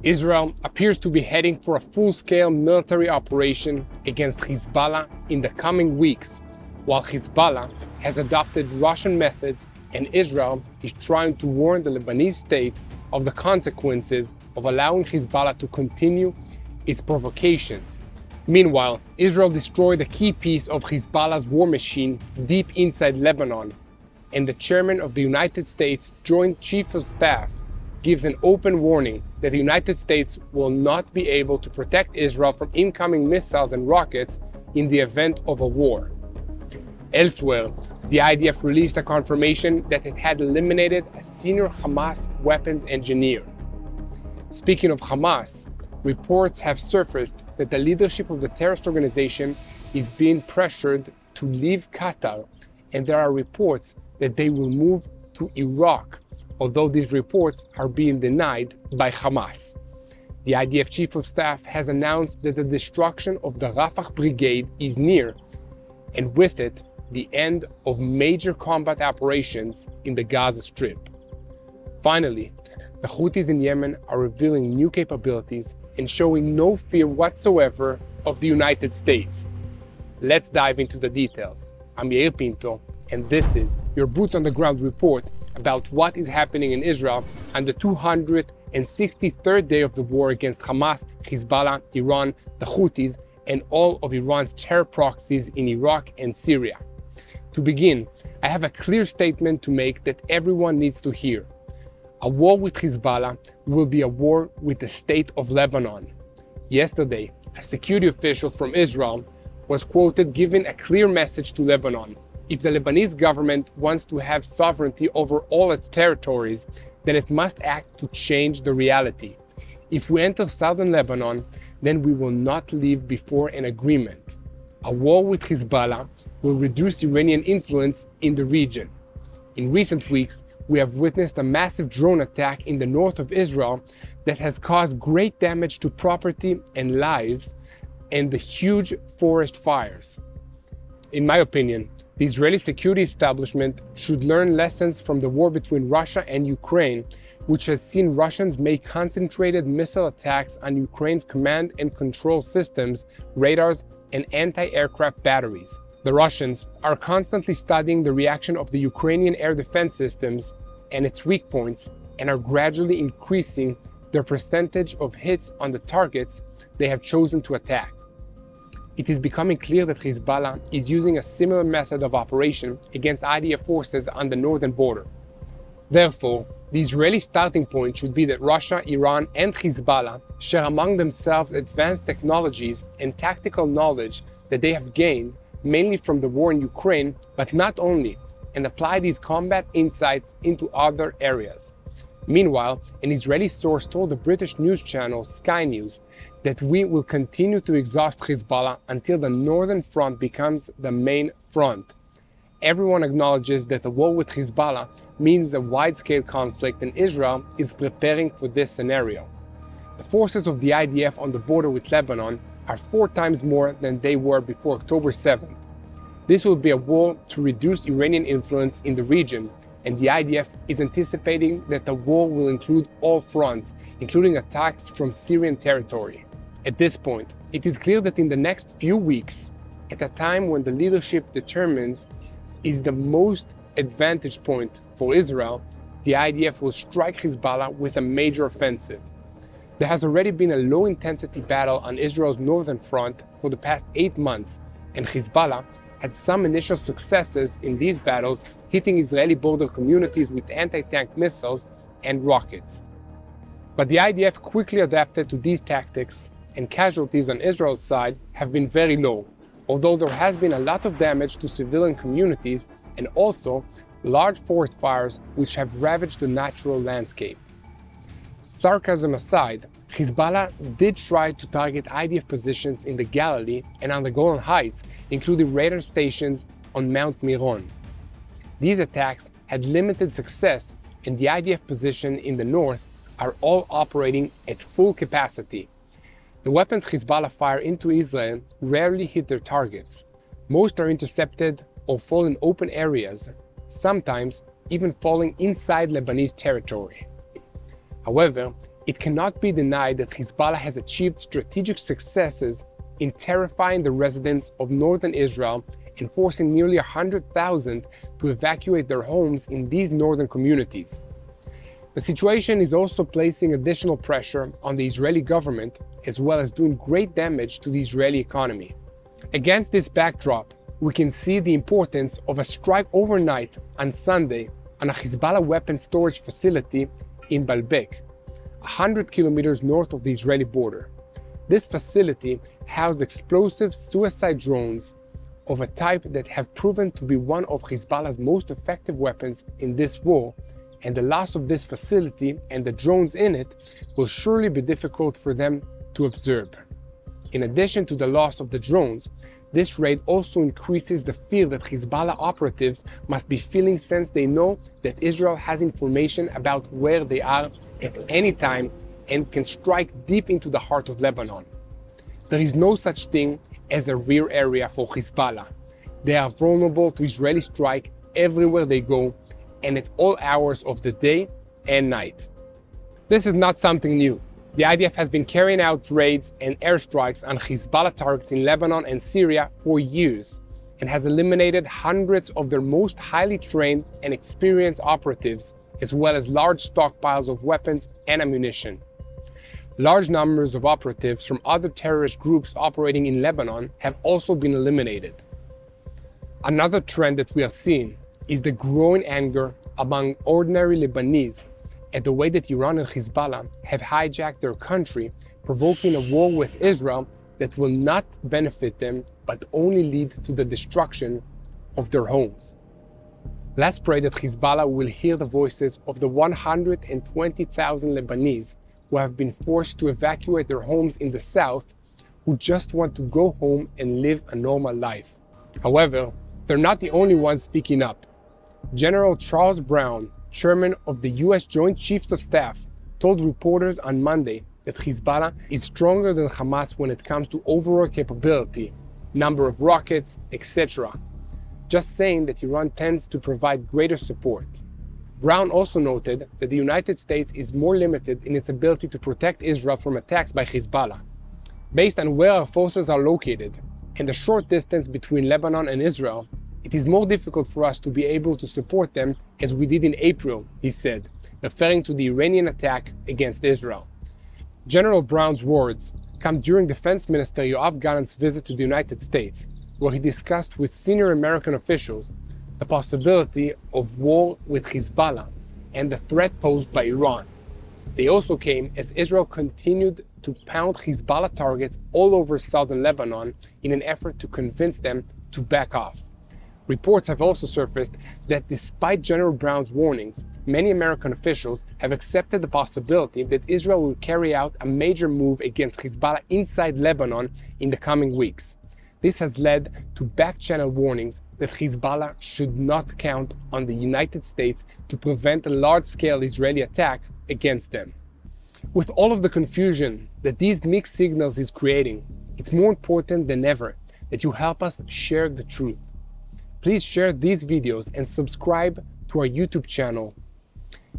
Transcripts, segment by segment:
Israel appears to be heading for a full-scale military operation against Hezbollah in the coming weeks, while Hezbollah has adopted Russian methods and Israel is trying to warn the Lebanese state of the consequences of allowing Hezbollah to continue its provocations. Meanwhile, Israel destroyed a key piece of Hezbollah's war machine deep inside Lebanon, and the chairman of the United States Joint Chiefs of Staff gives an open warning that the United States will not be able to protect Israel from incoming missiles and rockets in the event of a war. Elsewhere, the IDF released a confirmation that it had eliminated a senior Hamas weapons engineer. Speaking of Hamas, reports have surfaced that the leadership of the terrorist organization is being pressured to leave Qatar, and there are reports that they will move to Iraq, although these reports are being denied by Hamas. The IDF Chief of Staff has announced that the destruction of the Rafah brigade is near, and with it, the end of major combat operations in the Gaza Strip. Finally, the Houthis in Yemen are revealing new capabilities and showing no fear whatsoever of the United States. Let's dive into the details. I'm Yair Pinto, and this is your Boots on the Ground report about what is happening in Israel on the 263rd day of the war against Hamas, Hezbollah, Iran, the Houthis, and all of Iran's terror proxies in Iraq and Syria. To begin, I have a clear statement to make that everyone needs to hear. A war with Hezbollah will be a war with the state of Lebanon. Yesterday, a security official from Israel was quoted giving a clear message to Lebanon. If the Lebanese government wants to have sovereignty over all its territories, then it must act to change the reality. If we enter southern Lebanon, then we will not leave before an agreement. A war with Hezbollah will reduce Iranian influence in the region. In recent weeks, we have witnessed a massive drone attack in the north of Israel that has caused great damage to property and lives, and the huge forest fires. In my opinion, the Israeli security establishment should learn lessons from the war between Russia and Ukraine, which has seen Russians make concentrated missile attacks on Ukraine's command and control systems, radars, and anti-aircraft batteries. The Russians are constantly studying the reaction of the Ukrainian air defense systems and its weak points, and are gradually increasing their percentage of hits on the targets they have chosen to attack. It is becoming clear that Hezbollah is using a similar method of operation against IDF forces on the northern border. Therefore, the Israeli starting point should be that Russia, Iran, and Hezbollah share among themselves advanced technologies and tactical knowledge that they have gained mainly from the war in Ukraine, but not only, and apply these combat insights into other areas. Meanwhile, an Israeli source told the British news channel Sky News that we will continue to exhaust Hezbollah until the northern front becomes the main front. Everyone acknowledges that a war with Hezbollah means a wide-scale conflict, and Israel is preparing for this scenario. The forces of the IDF on the border with Lebanon are 4 times more than they were before October 7th. This will be a war to reduce Iranian influence in the region, and the IDF is anticipating that the war will include all fronts, including attacks from Syrian territory. At this point, it is clear that in the next few weeks, at a time when the leadership determines is the most advantage point for Israel, the IDF will strike Hezbollah with a major offensive. There has already been a low-intensity battle on Israel's northern front for the past 8 months, and Hezbollah had some initial successes in these battles, hitting Israeli border communities with anti-tank missiles and rockets. But the IDF quickly adapted to these tactics, and casualties on Israel's side have been very low, although there has been a lot of damage to civilian communities and also large forest fires which have ravaged the natural landscape. Sarcasm aside, Hezbollah did try to target IDF positions in the Galilee and on the Golan Heights, including radar stations on Mount Meron. These attacks had limited success, and the IDF position in the north are all operating at full capacity. The weapons Hezbollah fire into Israel rarely hit their targets. Most are intercepted or fall in open areas, sometimes even falling inside Lebanese territory. However, It cannot be denied that Hezbollah has achieved strategic successes in terrifying the residents of northern Israel and forcing nearly 100,000 to evacuate their homes in these northern communities. The situation is also placing additional pressure on the Israeli government, as well as doing great damage to the Israeli economy. Against this backdrop, we can see the importance of a strike overnight on Sunday on a Hezbollah weapons storage facility in Baalbek, 100 kilometers north of the Israeli border. This facility housed explosive suicide drones of a type that have proven to be one of Hezbollah's most effective weapons in this war, and the loss of this facility and the drones in it will surely be difficult for them to observe. In addition to the loss of the drones, this raid also increases the fear that Hezbollah operatives must be feeling, since they know that Israel has information about where they are at any time and can strike deep into the heart of Lebanon. There is no such thing as a rear area for Hezbollah. They are vulnerable to Israeli strike everywhere they go and at all hours of the day and night. This is not something new. The IDF has been carrying out raids and airstrikes on Hezbollah targets in Lebanon and Syria for years and has eliminated hundreds of their most highly trained and experienced operatives, as well as large stockpiles of weapons and ammunition. Large numbers of operatives from other terrorist groups operating in Lebanon have also been eliminated. Another trend that we are seeing is the growing anger among ordinary Lebanese at the way that Iran and Hezbollah have hijacked their country, provoking a war with Israel that will not benefit them but only lead to the destruction of their homes. Let's pray that Hezbollah will hear the voices of the 120,000 Lebanese who have been forced to evacuate their homes in the south, who just want to go home and live a normal life. However, they're not the only ones speaking up. General Charles Brown, chairman of the U.S. Joint Chiefs of Staff, told reporters on Monday that Hezbollah is stronger than Hamas when it comes to overall capability, number of rockets, etc., just saying that Iran tends to provide greater support. Brown also noted that the United States is more limited in its ability to protect Israel from attacks by Hezbollah. Based on where our forces are located and the short distance between Lebanon and Israel, it is more difficult for us to be able to support them as we did in April, he said, referring to the Iranian attack against Israel. General Brown's words come during Defense Minister Yoav Gallant's visit to the United States, where he discussed with senior American officials the possibility of war with Hezbollah and the threat posed by Iran. They also came as Israel continued to pound Hezbollah targets all over southern Lebanon in an effort to convince them to back off. Reports have also surfaced that despite General Brown's warnings, many American officials have accepted the possibility that Israel will carry out a major move against Hezbollah inside Lebanon in the coming weeks. This has led to back-channel warnings that Hezbollah should not count on the United States to prevent a large-scale Israeli attack against them. With all of the confusion that these mixed signals is creating, it's more important than ever that you help us share the truth. Please share these videos and subscribe to our YouTube channel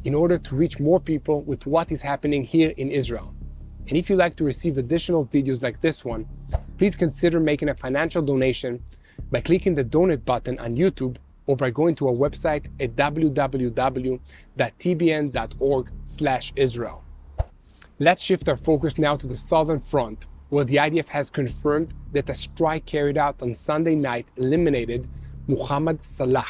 in order to reach more people with what is happening here in Israel. And if you'd like to receive additional videos like this one, please consider making a financial donation by clicking the donate button on YouTube or by going to our website at www.tbn.org/Israel. Let's shift our focus now to the southern front, where the IDF has confirmed that a strike carried out on Sunday night eliminated Muhammad Salah,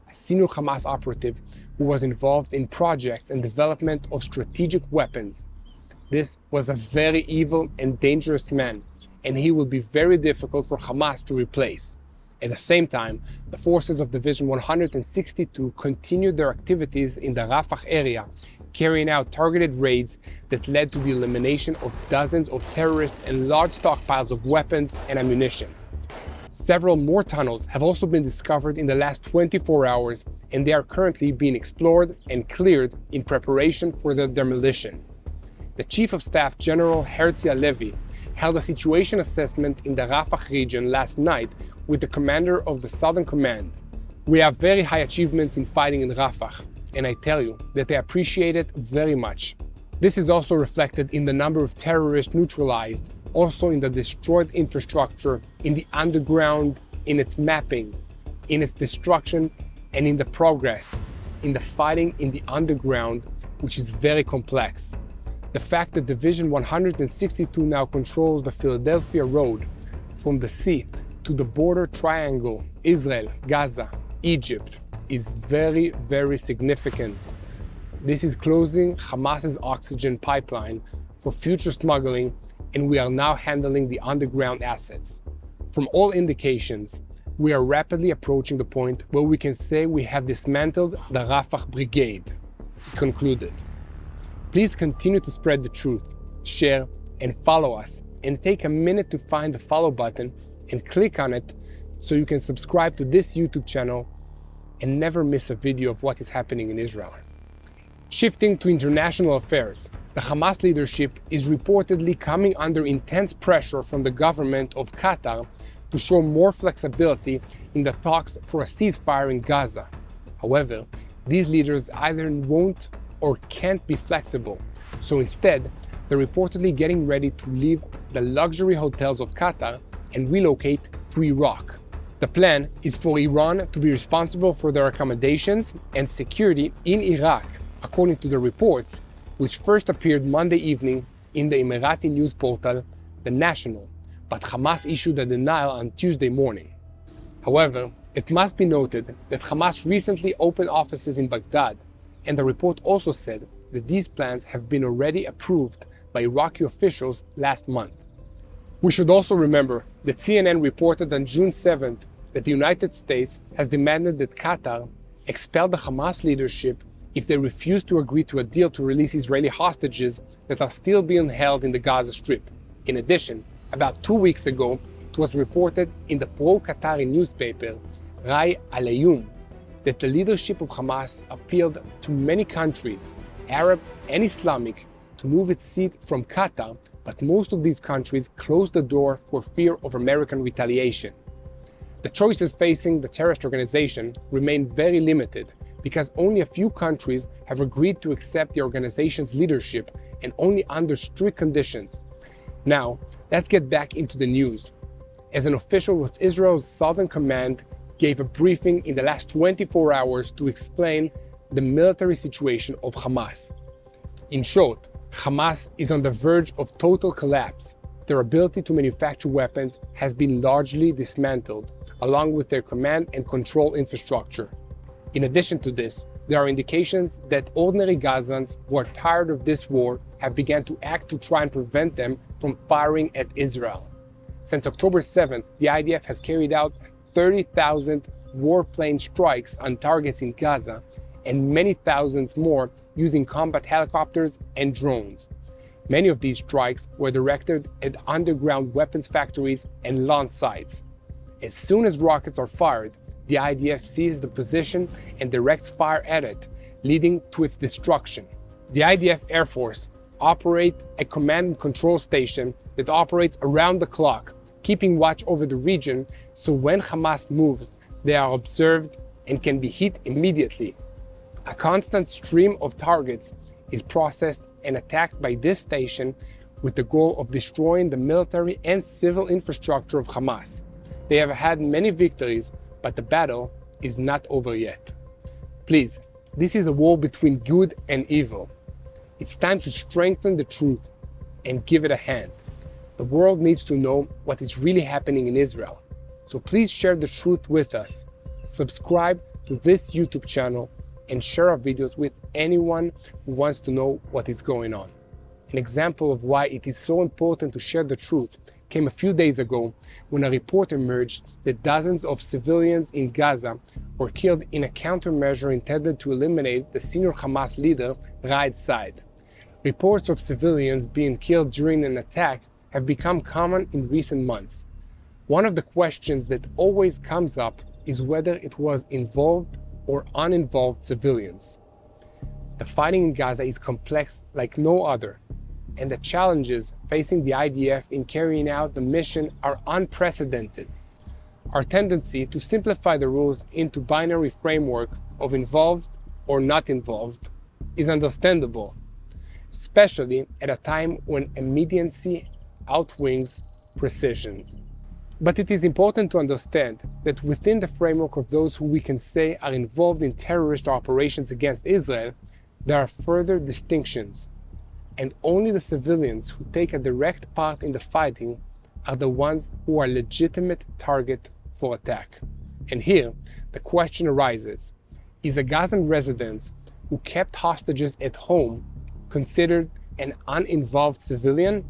a senior Hamas operative who was involved in projects and development of strategic weapons. This was a very evil and dangerous man, and he will be very difficult for Hamas to replace. At the same time, the forces of Division 162 continued their activities in the Rafah area, carrying out targeted raids that led to the elimination of dozens of terrorists and large stockpiles of weapons and ammunition. Several more tunnels have also been discovered in the last 24 hours, and they are currently being explored and cleared in preparation for their demolition. The Chief of Staff General Herzi Halevi held a situation assessment in the Rafah region last night with the commander of the Southern Command. We have very high achievements in fighting in Rafah, and I tell you that they appreciate it very much. This is also reflected in the number of terrorists neutralized, also in the destroyed infrastructure, in the underground, in its mapping, in its destruction, and in the progress, in the fighting in the underground, which is very complex. The fact that Division 162 now controls the Philadelphia Road from the sea to the border triangle, Israel, Gaza, Egypt, is very, very significant. This is closing Hamas's oxygen pipeline for future smuggling, and we are now handling the underground assets. From all indications, we are rapidly approaching the point where we can say we have dismantled the Rafah brigade, he concluded. Please continue to spread the truth, share, and follow us, and take a minute to find the follow button and click on it so you can subscribe to this YouTube channel and never miss a video of what is happening in Israel. Shifting to international affairs, the Hamas leadership is reportedly coming under intense pressure from the government of Qatar to show more flexibility in the talks for a ceasefire in Gaza. However, these leaders either won't or can't be flexible, so instead, they're reportedly getting ready to leave the luxury hotels of Qatar and relocate to Iraq. The plan is for Iran to be responsible for their accommodations and security in Iraq, according to the reports, which first appeared Monday evening in the Emirati news portal, The National, but Hamas issued a denial on Tuesday morning. However, it must be noted that Hamas recently opened offices in Baghdad, and the report also said that these plans have been already approved by Iraqi officials last month. We should also remember that CNN reported on June 7th that the United States has demanded that Qatar expel the Hamas leadership if they refuse to agree to a deal to release Israeli hostages that are still being held in the Gaza Strip. In addition, about 2 weeks ago, it was reported in the pro-Qatari newspaper, Rai Al-Ayoum, that the leadership of Hamas appealed to many countries, Arab and Islamic, to move its seat from Qatar, but most of these countries closed the door for fear of American retaliation. The choices facing the terrorist organization remain very limited because only a few countries have agreed to accept the organization's leadership and only under strict conditions. Now, let's get back into the news. As an official with Israel's Southern Command gave a briefing in the last 24 hours to explain the military situation of Hamas. In short, Hamas is on the verge of total collapse. Their ability to manufacture weapons has been largely dismantled, along with their command and control infrastructure. In addition to this, there are indications that ordinary Gazans who are tired of this war have begun to act to try and prevent them from firing at Israel. Since October 7th, the IDF has carried out 30,000 warplane strikes on targets in Gaza and many thousands more using combat helicopters and drones. Many of these strikes were directed at underground weapons factories and launch sites. As soon as rockets are fired, the IDF seizes the position and directs fire at it, leading to its destruction. The IDF Air Force operates a command and control station that operates around the clock, keeping watch over the region so when Hamas moves, they are observed and can be hit immediately. A constant stream of targets is processed and attacked by this station with the goal of destroying the military and civil infrastructure of Hamas. They have had many victories, but the battle is not over yet. Please, this is a war between good and evil. It's time to strengthen the truth and give it a hand. The world needs to know what is really happening in Israel. So please share the truth with us. Subscribe to this YouTube channel and share our videos with anyone who wants to know what is going on. An example of why it is so important to share the truth came a few days ago when a report emerged that dozens of civilians in Gaza were killed in a countermeasure intended to eliminate the senior Hamas leader, Raed's side. Reports of civilians being killed during an attack have become common in recent months. One of the questions that always comes up is whether it was involved or uninvolved civilians. The fighting in Gaza is complex like no other, and the challenges facing the IDF in carrying out the mission are unprecedented. Our tendency to simplify the rules into binary framework of involved or not involved is understandable. especially at a time when immediacy outwings precision. But it is important to understand that within the framework of those who we can say are involved in terrorist operations against Israel, there are further distinctions, and only the civilians who take a direct part in the fighting are the ones who are legitimate target for attack. And here, the question arises, is a Gazan resident who kept hostages at home considered an uninvolved civilian?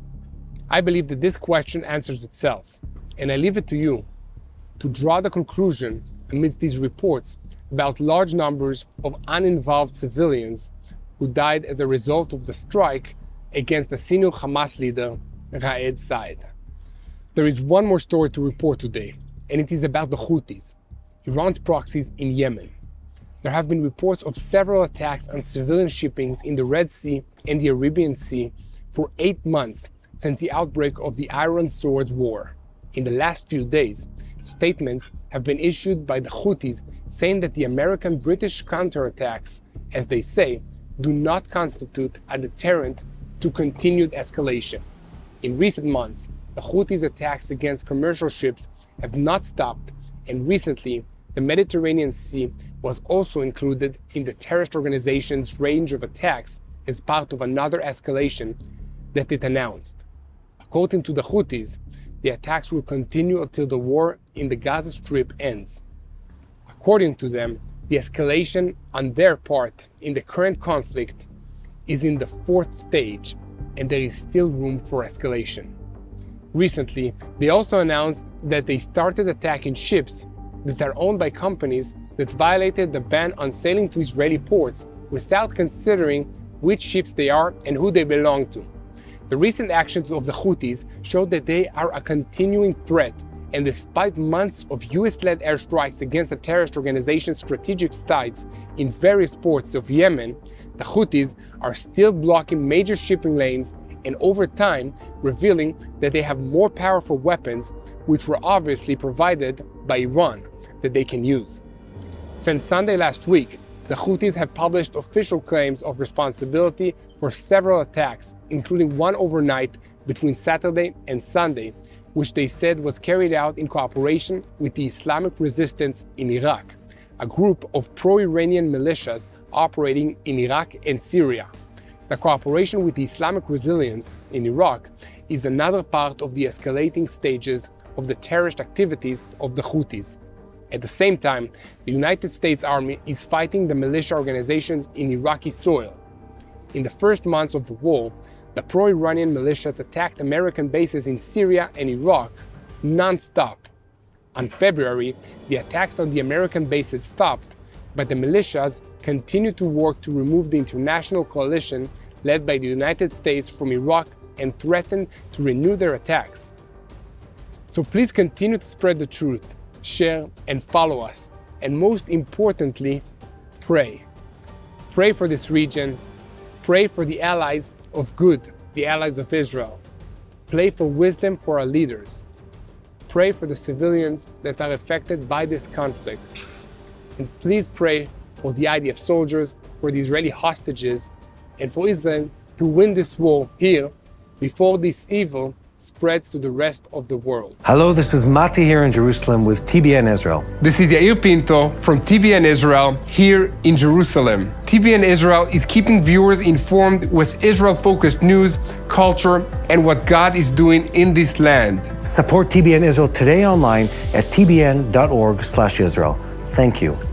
I believe that this question answers itself, and I leave it to you to draw the conclusion amidst these reports about large numbers of uninvolved civilians who died as a result of the strike against the senior Hamas leader, Raed Said. There is one more story to report today, and it is about the Houthis, Iran's proxies in Yemen. There have been reports of several attacks on civilian shippings in the Red Sea and the Arabian Sea for 8 months since the outbreak of the Iron Swords War. In the last few days, statements have been issued by the Houthis saying that the American-British counterattacks, as they say, do not constitute a deterrent to continued escalation. In recent months, the Houthis' attacks against commercial ships have not stopped, and recently, the Mediterranean Sea was also included in the terrorist organization's range of attacks as part of another escalation that it announced. According to the Houthis, the attacks will continue until the war in the Gaza Strip ends. According to them, the escalation on their part in the current conflict is in the 4th stage, and there is still room for escalation. Recently, they also announced that they started attacking ships that are owned by companies that violated the ban on sailing to Israeli ports without considering which ships they are and who they belong to. The recent actions of the Houthis show that they are a continuing threat, and despite months of US-led airstrikes against the terrorist organization's strategic sites in various ports of Yemen, the Houthis are still blocking major shipping lanes and over time revealing that they have more powerful weapons which were obviously provided by Iran that they can use. Since Sunday last week, the Houthis have published official claims of responsibility for several attacks, including one overnight between Saturday and Sunday, which they said was carried out in cooperation with the Islamic Resistance in Iraq, a group of pro-Iranian militias operating in Iraq and Syria. The cooperation with the Islamic Resilience in Iraq is another part of the escalating stages of the terrorist activities of the Houthis. At the same time, the United States Army is fighting the militia organizations in Iraqi soil. In the first months of the war, the pro-Iranian militias attacked American bases in Syria and Iraq non-stop. In February, the attacks on the American bases stopped, but the militias continued to work to remove the international coalition led by the United States from Iraq and threatened to renew their attacks. So please continue to spread the truth, share and follow us, and most importantly, pray. Pray for this region, pray for the allies of good, the allies of Israel. Pray for wisdom for our leaders. Pray for the civilians that are affected by this conflict. And please pray for the IDF soldiers, for the Israeli hostages, and for Israel to win this war here before this evil spreads to the rest of the world. Hello, this is Mati here in Jerusalem with TBN Israel. This is Yair Pinto from TBN Israel here in Jerusalem. TBN Israel is keeping viewers informed with Israel-focused news, culture, and what God is doing in this land. Support TBN Israel today online at tbn.org/Israel. Thank you.